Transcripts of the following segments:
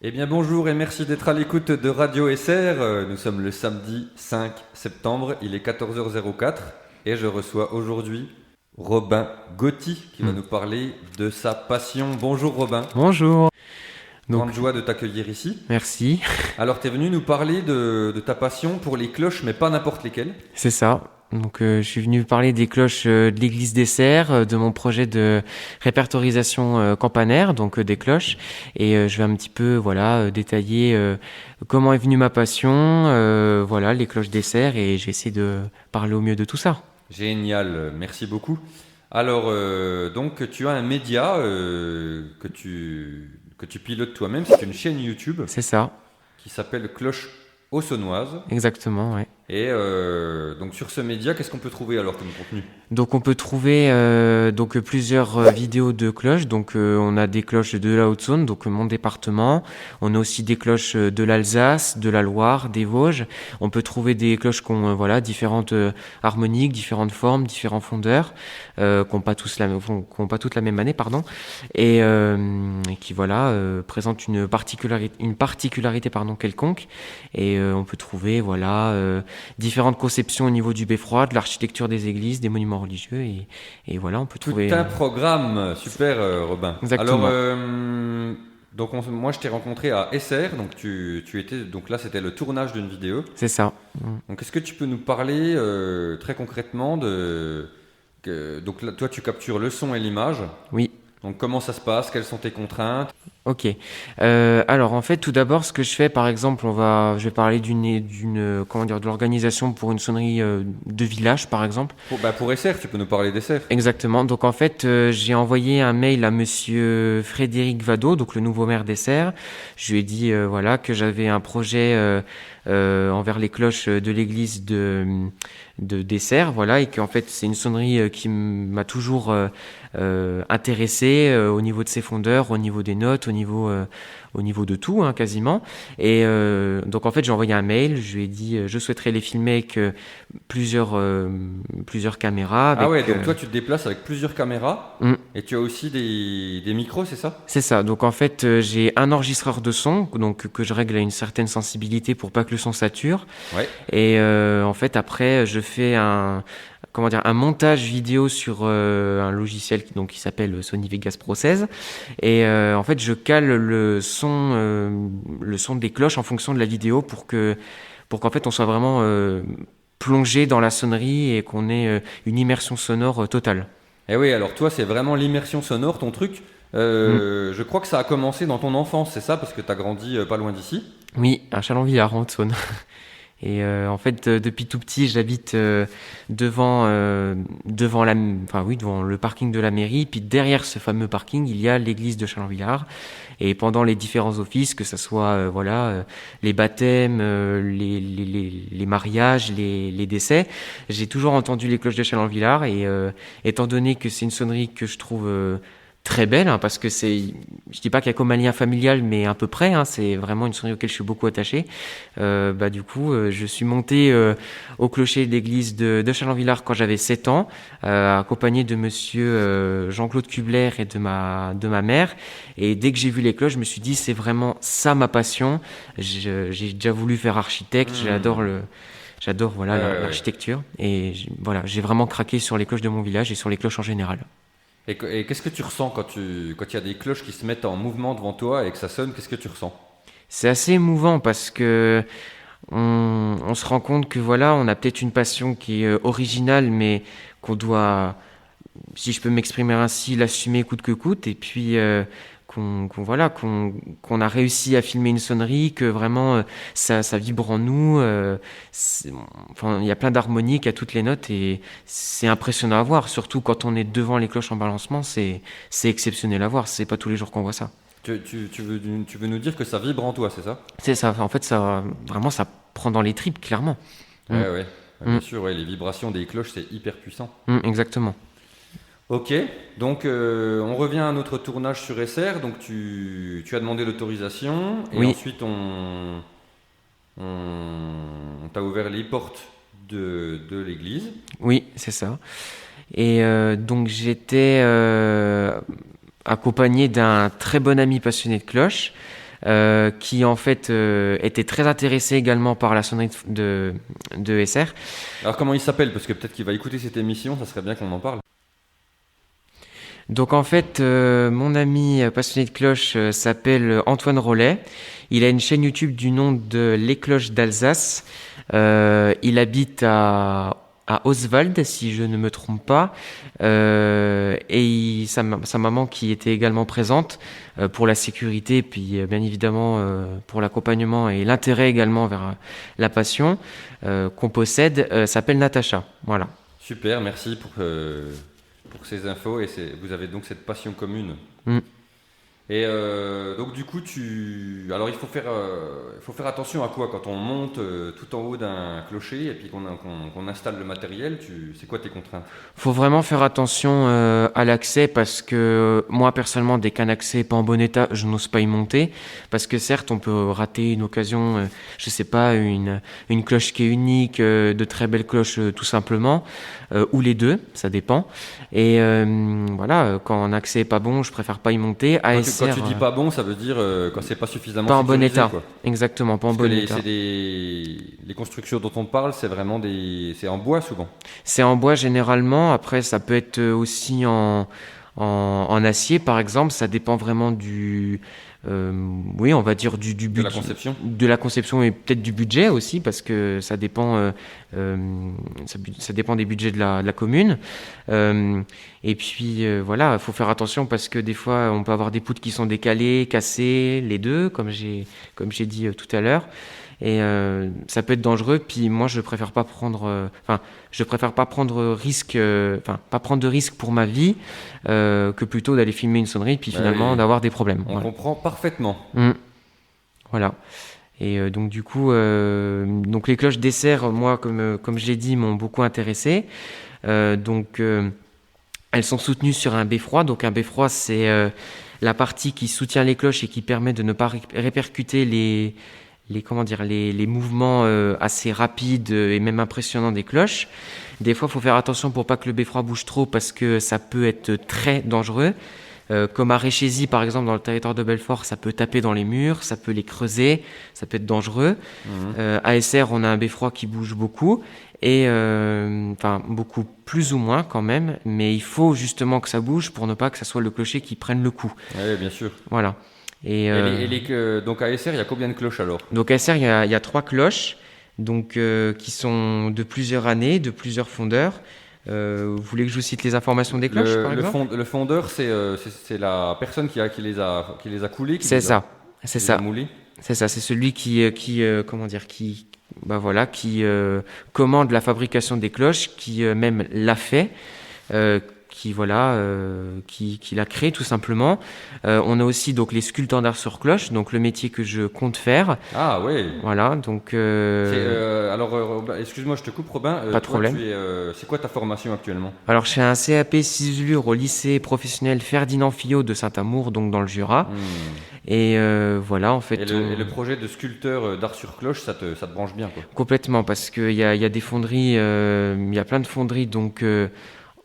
Eh bien bonjour et merci d'être à l'écoute de Radio SR. Nous sommes le samedi 5 septembre, il est 14h04 et je reçois aujourd'hui Robin Gotti qui va Hmm. nous parler de sa passion. Bonjour Robin, Bonjour. Donc, grande joie de t'accueillir ici. merci. Alors tu es venu nous parler de ta passion pour les cloches mais pas n'importe lesquelles. C'est ça. Donc, je suis venu parler des cloches de l'église des Serres, de mon projet de répertorisation campanaire, donc des cloches. Et je vais un petit peu, voilà, détailler comment est venue ma passion, voilà, les cloches des Serres, et j'essaie de parler au mieux de tout ça. Génial, merci beaucoup. Alors donc tu as un média que tu pilotes toi-même, c'est une chaîne YouTube C'est ça, qui s'appelle Cloche Auxonnoise. exactement, ouais. Et donc sur ce média, qu'est-ce qu'on peut trouver alors comme contenu? Donc on peut trouver donc plusieurs vidéos de cloches. Donc on a des cloches de la Haute-Saône, donc mon département. On a aussi des cloches de l'Alsace, de la Loire, des Vosges. On peut trouver des cloches qui ont voilà différentes harmoniques, différentes formes, différents fondeurs, qui n'ont pas tous qui ont pas toutes la même année, pardon, et qui voilà présentent une particularité pardon quelconque. Et on peut trouver voilà différentes conceptions au niveau du beffroi, de l'architecture des églises, des monuments religieux, et voilà, on peut Tout trouver un programme, super Robin. Alors exactement. donc moi je t'ai rencontré à SR, donc tu étais donc là c'était le tournage d'une vidéo. C'est ça. Mm. Donc est-ce que tu peux nous parler très concrètement donc là, toi tu captures le son et l'image. Oui. Donc comment ça se passe? Quelles sont tes contraintes? Ok. Alors en fait, tout d'abord, ce que je fais, par exemple, je vais parler comment dire, de l'organisation pour une sonnerie de village, par exemple. Pour SR, tu peux nous parler d'SR. Exactement. Donc en fait, j'ai envoyé un mail à Monsieur Frédéric Vado, donc le nouveau maire d'Essert. Je lui ai dit voilà que j'avais un projet envers les cloches de l'église de d'Essert, voilà, et qu'en fait c'est une sonnerie qui m'a toujours intéressé au niveau de ses fondeurs, au niveau des notes, au niveau de tout, hein, quasiment. Et donc en fait j'ai envoyé un mail. Je lui ai dit je souhaiterais les filmer avec plusieurs caméras, Ah avec ouais, donc toi tu te déplaces avec plusieurs caméras mm, et tu as aussi des micros, c'est ça? c'est ça. Donc en fait, j'ai un enregistreur de son, donc que je règle à une certaine sensibilité pour pas que le son sature. Ouais. Et en fait, après, je fais comment dire, un montage vidéo sur un logiciel qui s'appelle Sony Vegas Pro 16. Et en fait, je cale le son des cloches en fonction de la vidéo pour qu'en fait, on soit vraiment plongé dans la sonnerie et qu'on ait une immersion sonore totale. Et oui, alors toi c'est vraiment l'immersion sonore, ton truc. Mm. Je crois que ça a commencé dans ton enfance, c'est ça? Parce que tu as grandi pas loin d'ici. Oui, à Chalon-Villars, en Haute-Saône. Et en fait, depuis tout petit, j'habite devant le parking de la mairie. Puis derrière ce fameux parking, il y a l'église de Chalon-Villars. Et pendant les différents offices, que ce soit les baptêmes, les mariages, les décès, j'ai toujours entendu les cloches de Chalon-Villars. Et étant donné que c'est une sonnerie que je trouve très belle, hein, parce que je dis pas qu'il y a comme un lien familial, mais à peu près, hein, c'est vraiment une sonnerie auquel je suis beaucoup attaché. Du coup, je suis monté au clocher de l'église de Chalon-Villars quand j'avais 7 ans, accompagné de monsieur Jean-Claude Kubler et de ma mère. Et dès que j'ai vu les cloches, je me suis dit, c'est vraiment ça ma passion. J'ai déjà voulu faire architecte, Hmm. j'adore voilà Ouais. l'architecture. Et voilà, j'ai vraiment craqué sur les cloches de mon village et sur les cloches en général. Et qu'est-ce que tu ressens quand il y a des cloches qui se mettent en mouvement devant toi et que ça sonne? Qu'est-ce que tu ressens? C'est assez émouvant parce que on se rend compte que voilà, on a peut-être une passion qui est originale, mais qu'on doit, si je peux m'exprimer ainsi, l'assumer coûte que coûte. Et puis voilà, qu'on a réussi à filmer une sonnerie, que vraiment ça vibre en nous. Enfin, il y a plein d'harmoniques à toutes les notes et c'est impressionnant à voir. Surtout quand on est devant les cloches en balancement, c'est exceptionnel à voir. C'est pas tous les jours qu'on voit ça. Tu veux nous dire que ça vibre en toi, c'est ça? C'est ça. En fait, ça vraiment ça prend dans les tripes clairement. Mm, Ouais, ouais. mm, Bien sûr, ouais, les vibrations des cloches, c'est hyper puissant. exactement. Ok, donc on revient à notre tournage sur SR. Donc tu as demandé l'autorisation et Oui, ensuite on t'a ouvert les portes de l'église. oui, c'est ça. Et donc j'étais accompagné d'un très bon ami passionné de cloches. qui en fait était très intéressé également par la sonnerie de SR. Alors comment il s'appelle? Parce que peut-être qu'il va écouter cette émission, ça serait bien qu'on en parle. Donc en fait, mon ami passionné de cloches s'appelle Antoine Rollet. Il a une chaîne YouTube du nom de Les Cloches d'Alsace. Il habite à Oswald, si je ne me trompe pas. Sa maman qui était également présente pour la sécurité, puis bien évidemment pour l'accompagnement et l'intérêt également vers la passion qu'on possède, s'appelle Natacha. Voilà. Super, merci pour ces infos. Et vous avez donc cette passion commune. Mm. Et donc du coup, alors il faut faire attention à quoi quand on monte tout en haut d'un clocher et puis qu'on installe le matériel. C'est quoi tes contraintes? Faut vraiment faire attention à l'accès parce que moi personnellement, dès qu'un accès est pas en bon état, je n'ose pas y monter parce que certes, on peut rater une occasion, je sais pas, une cloche qui est unique, de très belles cloches tout simplement, ou les deux, ça dépend. Et voilà, quand un accès est pas bon, je préfère pas y monter. Quand tu dis pas bon, ça veut dire quand c'est pas suffisamment pas en bon état. Quoi. Exactement, pas en bon état. Les constructions dont on parle, c'est vraiment c'est en bois souvent. C'est en bois généralement. Après, ça peut être aussi en acier, par exemple. Ça dépend vraiment oui, on va dire du budget. De la conception. De la conception et peut-être du budget aussi, parce que ça dépend, ça dépend des budgets de la commune. Et puis voilà, il faut faire attention parce que des fois, on peut avoir des poutres qui sont décalées, cassées, les deux, comme j'ai dit tout à l'heure. Et ça peut être dangereux. Puis moi, je préfère pas prendre risque, pas prendre de risque pour ma vie, que plutôt d'aller filmer une sonnerie puis finalement d'avoir des problèmes. On comprend parfaitement. Voilà. Et donc du coup, donc les cloches dessert, moi, comme je l'ai dit, m'ont beaucoup intéressé. Donc elles sont soutenues sur un beffroi. Donc un beffroi, c'est la partie qui soutient les cloches et qui permet de ne pas répercuter les mouvements assez rapides et même impressionnants des cloches. Des fois, il faut faire attention pour pas que le beffroi bouge trop parce que ça peut être très dangereux. Comme à Réchézy, par exemple, dans le territoire de Belfort, ça peut taper dans les murs, ça peut les creuser, ça peut être dangereux. À SR, on a un beffroi qui bouge beaucoup, et beaucoup plus ou moins quand même, mais il faut justement que ça bouge pour ne pas que ça soit le clocher qui prenne le coup. Oui, bien sûr. Voilà. Donc à SR, il y a combien de cloches alors? Donc à SR, il y a 3 cloches donc, qui sont de plusieurs années, de plusieurs fondeurs. Vous voulez que je vous cite les informations des cloches, par exemple? Le fondeur, c'est la personne qui les a coulées. C'est ça. C'est ça. C'est celui qui commande la fabrication des cloches, qui même l'a fait. Qui l'a créé tout simplement. On a aussi donc les sculpteurs d'art sur cloche, donc le métier que je compte faire. Ah ouais. Voilà, donc. Excuse-moi, je te coupe, Robin. Pas de problème. C'est quoi ta formation actuellement? Alors, je fais un CAP ciselure au lycée professionnel Ferdinand Fillot de Saint-Amour, donc dans le Jura. Et voilà, en fait. Et le projet de sculpteur d'art sur cloche, ça te branche bien, quoi. Complètement, parce qu'il y a des fonderies, il y a plein de fonderies, donc.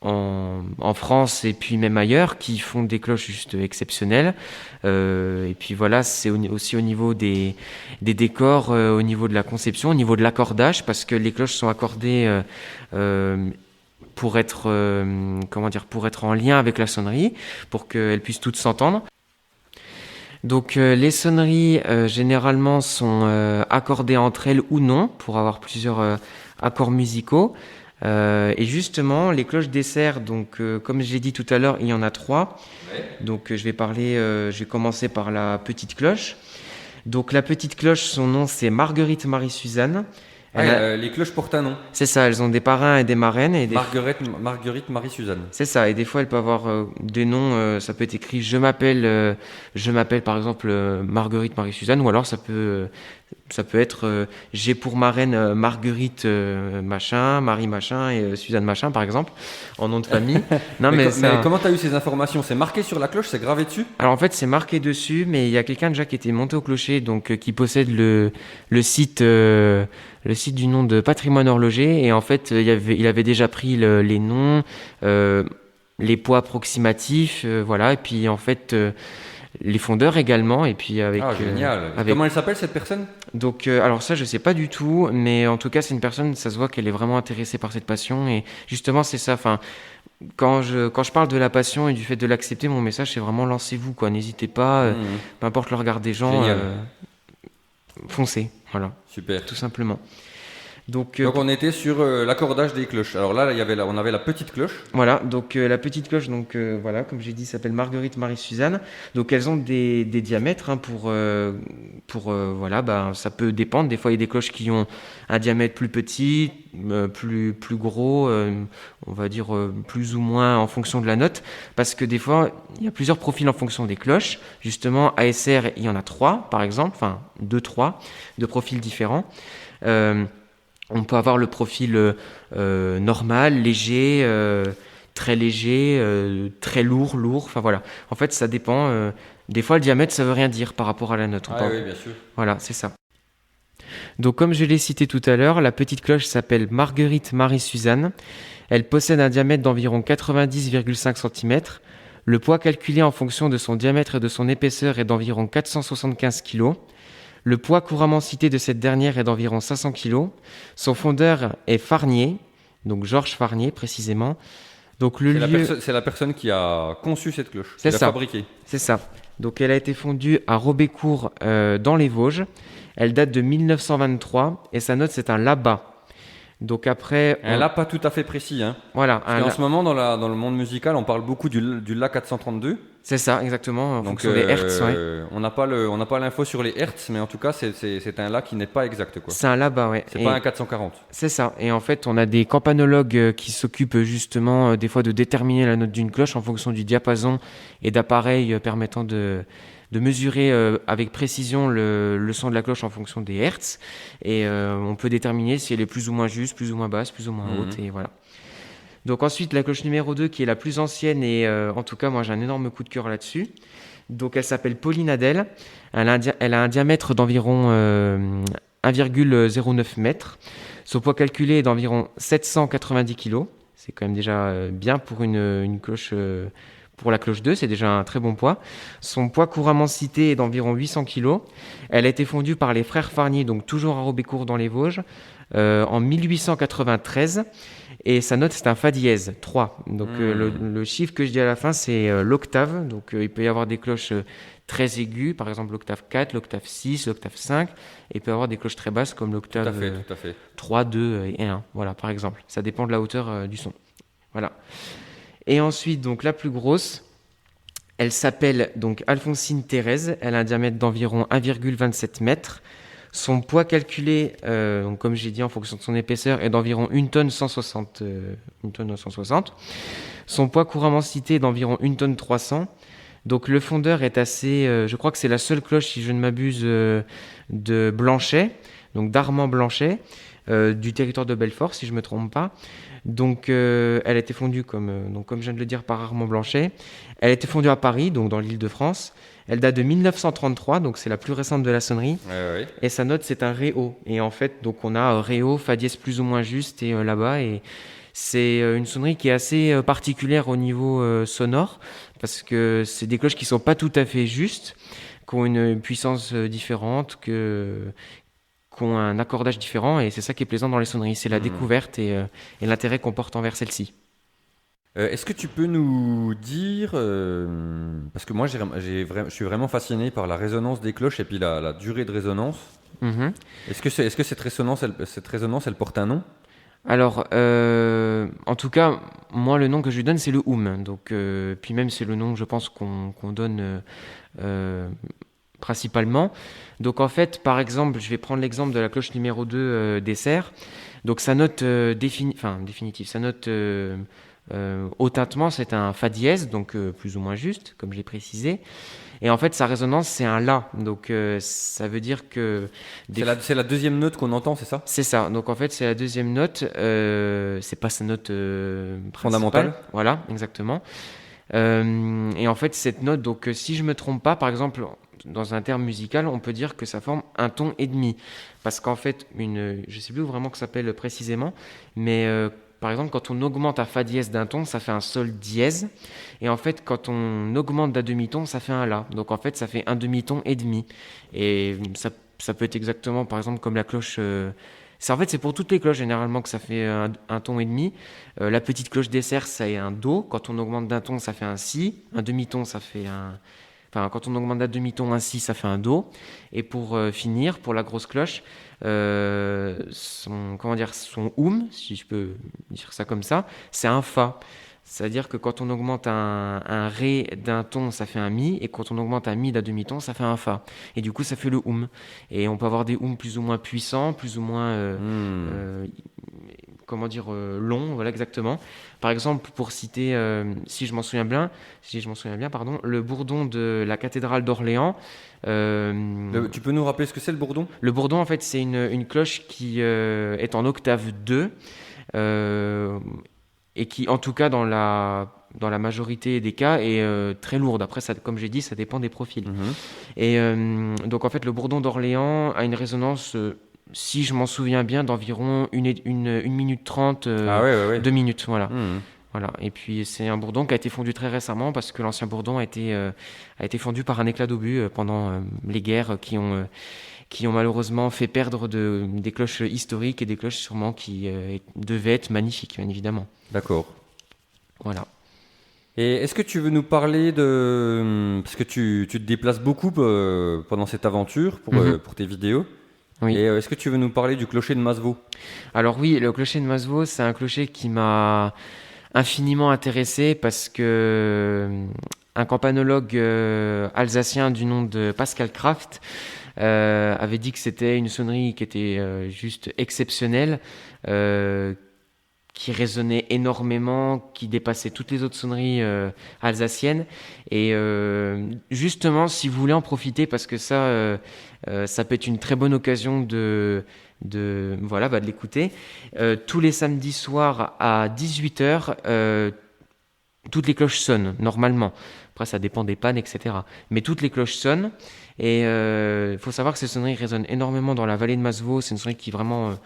En France et puis même ailleurs qui font des cloches juste exceptionnelles et puis voilà, c'est aussi au niveau des décors, au niveau de la conception, au niveau de l'accordage, parce que les cloches sont accordées pour être en lien avec la sonnerie, pour qu'elles puissent toutes s'entendre. Donc les sonneries généralement sont accordées entre elles ou non pour avoir plusieurs accords musicaux. Et justement, les cloches dessert, donc comme je l'ai dit tout à l'heure, il y en a 3. Ouais. Donc je vais commencer par la petite cloche. Donc la petite cloche, son nom c'est Marguerite Marie-Suzanne. Les cloches portent un nom. C'est ça, elles ont des parrains et des marraines. Et Marguerite Marie-Suzanne. C'est ça, et des fois elles peuvent avoir des noms, ça peut être écrit je m'appelle par exemple Marguerite Marie-Suzanne, ou alors ça peut être j'ai pour marraine Marguerite machin, Marie machin et Suzanne machin par exemple, en nom de famille. mais comment tu as eu ces informations? C'est marqué sur la cloche, c'est gravé dessus? Alors en fait c'est marqué dessus, mais il y a quelqu'un déjà qui était monté au clocher, donc qui possède le site du nom de Patrimoine Horloger, et en fait il avait déjà pris les noms, les poids approximatifs, voilà, et puis en fait les fondeurs également, et puis avec... Ah, génial. avec... Comment elle s'appelle cette personne? Donc, alors ça, je sais pas du tout, mais en tout cas, c'est une personne, ça se voit qu'elle est vraiment intéressée par cette passion, et justement, c'est ça, enfin, quand je parle de la passion et du fait de l'accepter, mon message, c'est vraiment lancez-vous, quoi, n'hésitez pas, peu importe le regard des gens, foncez, voilà, Super. tout simplement. Donc on était sur l'accordage des cloches. Alors là, on avait la petite cloche. Voilà, donc la petite cloche, donc voilà, comme j'ai dit, s'appelle Marguerite Marie-Suzanne. Donc elles ont des diamètres voilà, bah, ça peut dépendre. Des fois, il y a des cloches qui ont un diamètre plus petit, plus gros, on va dire plus ou moins en fonction de la note, parce que des fois, il y a plusieurs profils en fonction des cloches. Justement, ASR, il y en a 3, par exemple, enfin 2-3, de profils différents. On peut avoir le profil normal, léger, très léger, très lourd. Enfin voilà. En fait, ça dépend. Des fois, le diamètre, ça veut rien dire par rapport à la note. Oui, bien sûr. Voilà, c'est ça. Donc, comme je l'ai cité tout à l'heure, la petite cloche s'appelle Marguerite Marie-Suzanne. Elle possède un diamètre d'environ 90,5 cm. Le poids calculé en fonction de son diamètre et de son épaisseur est d'environ 475 kg. Le poids couramment cité de cette dernière est d'environ 500 kg. Son fondeur est Farnier, donc Georges Farnier précisément. Donc c'est la personne qui a conçu cette cloche, qui l'a fabriquée. C'est ça. Donc elle a été fondue à Robécourt dans les Vosges. Elle date de 1923 et sa note c'est un La-Bas. Donc après, un La pas tout à fait précis, hein. Voilà. En ce moment dans le monde musical, on parle beaucoup du La 432. C'est ça, exactement. En fonction des hertz, ouais. On n'a pas l'info sur les hertz, mais en tout cas, c'est un La qui n'est pas exact, quoi. C'est un La-Bas, ouais. C'est pas un 440. C'est ça. Et en fait, on a des campanologues qui s'occupent justement des fois de déterminer la note d'une cloche en fonction du diapason et d'appareils permettant de mesurer avec précision le son de la cloche en fonction des hertz. Et on peut déterminer si elle est plus ou moins juste, plus ou moins basse, plus ou moins haute, et voilà. Donc ensuite, la cloche numéro 2, qui est la plus ancienne, et en tout cas, moi j'ai un énorme coup de cœur là-dessus. Donc elle s'appelle Pauline Adèle. Elle a un diamètre d'environ 1,09 m. Son poids calculé est d'environ 790 kg. C'est quand même déjà bien pour une cloche... Pour la cloche 2, c'est déjà un très bon poids. Son poids couramment cité est d'environ 800 kg. Elle a été fondue par les frères Farnier, donc toujours à Robécourt dans les Vosges, en 1893. Et sa note, c'est un Fa dièse, 3. Donc le chiffre que je dis à la fin, c'est l'octave. Donc il peut y avoir des cloches très aiguës, par exemple l'octave 4, l'octave 6, l'octave 5. Et il peut y avoir des cloches très basses comme l'octave tout à fait. 3, 2 et 1. Voilà, par exemple. Ça dépend de la hauteur du son. Voilà. Et ensuite, donc la plus grosse, elle s'appelle donc Alphonsine Thérèse. Elle a un diamètre d'environ 1,27 m. Son poids calculé, donc comme j'ai dit en fonction de son épaisseur, est d'environ 1 tonne 160. Son poids couramment cité est d'environ 1 tonne 300. Donc le fondeur est assez... je crois que c'est la seule cloche, si je ne m'abuse, de Blanchet, donc d'Armand Blanchet, du territoire de Belfort, si je ne me trompe pas. Donc, elle a été fondue, comme je viens de le dire, par Armand Blanchet. Elle a été fondue à Paris, donc dans l'Île-de-France. Elle date de 1933, donc c'est la plus récente de la sonnerie. Ouais. Et sa note, c'est un Ré haut. Et en fait, donc on a Ré haut, Fa dièse plus ou moins juste, et là-bas. Et c'est une sonnerie qui est assez particulière au niveau sonore, parce que c'est des cloches qui sont pas tout à fait justes, qui ont une puissance différente, qui ont un accordage différent, et c'est ça qui est plaisant dans les sonneries, c'est la découverte et l'intérêt qu'on porte envers celle-ci. Est-ce que tu peux nous dire, parce que moi je suis vraiment fasciné par la résonance des cloches et puis la durée de résonance. Est-ce que cette résonance elle porte un nom? Alors, en tout cas, moi le nom que je lui donne c'est le Oum, donc puis même c'est le nom je pense qu'on donne principalement. Donc en fait, par exemple, je vais prendre l'exemple de la cloche numéro 2 d'Esser. Donc sa note définitive, sa note au tintement, c'est un Fa dièse, donc plus ou moins juste, comme je l'ai précisé. Et en fait, sa résonance, c'est un La. Donc ça veut dire que... C'est la deuxième note qu'on entend, c'est ça? C'est ça. Donc en fait, c'est la deuxième note. C'est pas sa note fondamentale. Voilà, exactement. Et en fait, cette note, donc si je me trompe pas, par exemple... Dans un terme musical, on peut dire que ça forme un ton et demi. Parce qu'en fait, je ne sais plus vraiment que ça s'appelle précisément, mais par exemple, quand on augmente à fa dièse d'un ton, ça fait un sol dièse. Et en fait, quand on augmente d'un demi-ton, ça fait un la. Donc en fait, ça fait un demi-ton et demi. Et ça peut être exactement, par exemple, comme la cloche. C'est pour toutes les cloches généralement que ça fait un ton et demi. La petite cloche dessert, ça est un do. Quand on augmente d'un ton, ça fait un si. Un demi-ton, ça fait un. Enfin, quand on augmente d'un demi-ton, un si, ça fait un do. Et pour finir, pour la grosse cloche, son si je peux dire ça comme ça, c'est un fa. C'est-à-dire que quand on augmente un ré d'un ton, ça fait un mi, et quand on augmente un mi d'un demi-ton, ça fait un fa. Et du coup, ça fait le Et on peut avoir des plus ou moins puissants, plus ou moins, longs, voilà exactement. Par exemple, pour citer, si je m'en souviens bien, pardon, le bourdon de la cathédrale d'Orléans. Tu peux nous rappeler ce que c'est le bourdon ? Le bourdon, en fait, c'est une cloche qui est en octave 2. Et qui, en tout cas, dans la majorité des cas, est très lourde. Après, ça, comme j'ai dit, ça dépend des profils. Et donc, en fait, le bourdon d'Orléans a une résonance, si je m'en souviens bien, d'environ 1 minute 30, 2 minutes. Voilà. Voilà. Et puis, c'est un bourdon qui a été fondu très récemment parce que l'ancien bourdon a été fondu par un éclat d'obus pendant les guerres qui ont malheureusement fait perdre des cloches historiques et des cloches sûrement qui devaient être magnifiques, bien évidemment. D'accord. Voilà. Et est-ce que tu veux nous parler parce que tu te déplaces beaucoup pendant cette aventure pour tes vidéos. Oui. Et est-ce que tu veux nous parler du clocher de Masevaux ? Alors oui, le clocher de Masevaux, c'est un clocher qui m'a infiniment intéressé parce que un campanologue alsacien du nom de Pascal Kraft avait dit que c'était une sonnerie qui était juste exceptionnelle, qui résonnait énormément, qui dépassait toutes les autres sonneries alsaciennes. Et justement, si vous voulez en profiter, parce que ça peut être une très bonne occasion de l'écouter. Tous les samedis soirs à 18h, toutes les cloches sonnent, normalement. Après, ça dépend des pannes, etc. Mais toutes les cloches sonnent. Et il faut savoir que ces sonneries résonnent énormément dans la vallée de Masevaux. C'est une sonnerie qui vraiment,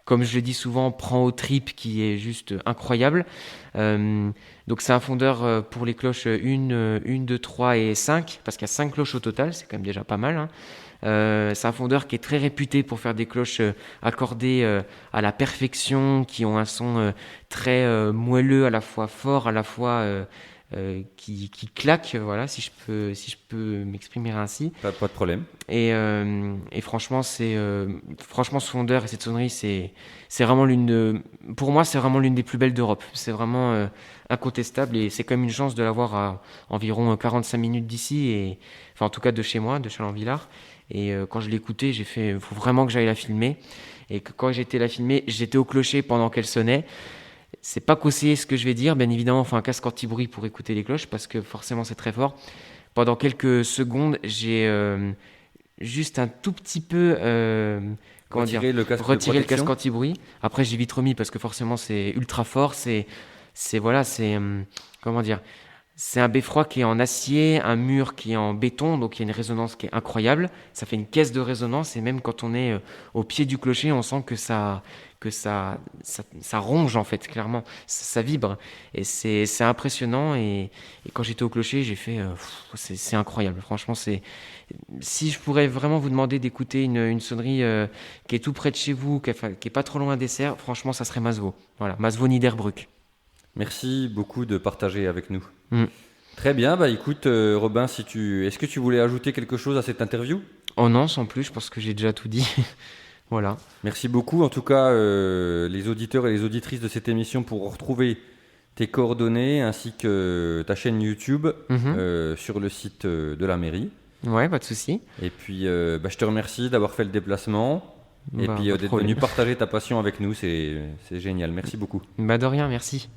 comme je le dis souvent, prend aux tripes, qui est juste incroyable. Donc c'est un fondeur pour les cloches 1, 2, 3 et 5, parce qu'il y a 5 cloches au total, c'est quand même déjà pas mal. Hein. C'est un fondeur qui est très réputé pour faire des cloches accordées à la perfection, qui ont un son très moelleux, à la fois fort, à la fois qui claque, voilà, si je peux m'exprimer ainsi. Pas de problème. Et franchement, franchement, ce fondeur et cette sonnerie, c'est vraiment pour moi, c'est vraiment l'une des plus belles d'Europe. C'est vraiment incontestable et c'est quand même une chance de l'avoir à environ 45 minutes d'ici, enfin en tout cas de chez moi, de Chalon-Villars. Et quand je l'ai écoutée, j'ai fait, faut vraiment que j'aille la filmer. Et que quand j'étais la filmer, j'étais au clocher pendant qu'elle sonnait. C'est pas conseillé ce que je vais dire, bien évidemment, on fait un casque anti-bruit pour écouter les cloches parce que forcément c'est très fort. Pendant quelques secondes, j'ai juste un tout petit peu retiré le casque anti-bruit. Après j'ai vite remis parce que forcément c'est ultra fort. C'est un beffroi qui est en acier, un mur qui est en béton, donc il y a une résonance qui est incroyable. Ça fait une caisse de résonance et même quand on est au pied du clocher, on sent que ça ronge en fait, clairement. Ça vibre et c'est impressionnant. Et quand j'étais au clocher, j'ai fait c'est incroyable. Franchement, si je pourrais vraiment vous demander d'écouter une sonnerie qui est tout près de chez vous, qui est pas trop loin d'Essert, franchement, ça serait Masevaux. Voilà, Masevaux-Niederbruck. Merci beaucoup de partager avec nous. Très bien, écoute Robin, est-ce que tu voulais ajouter quelque chose à cette interview ? Oh non, sans plus, je pense que j'ai déjà tout dit. Voilà. Merci beaucoup. En tout cas, les auditeurs et les auditrices de cette émission pourront retrouver tes coordonnées ainsi que ta chaîne YouTube sur le site de la mairie. Ouais, pas de souci. Et puis, je te remercie d'avoir fait le déplacement et puis d'être venu partager ta passion avec nous. C'est génial. Merci beaucoup. De rien, merci.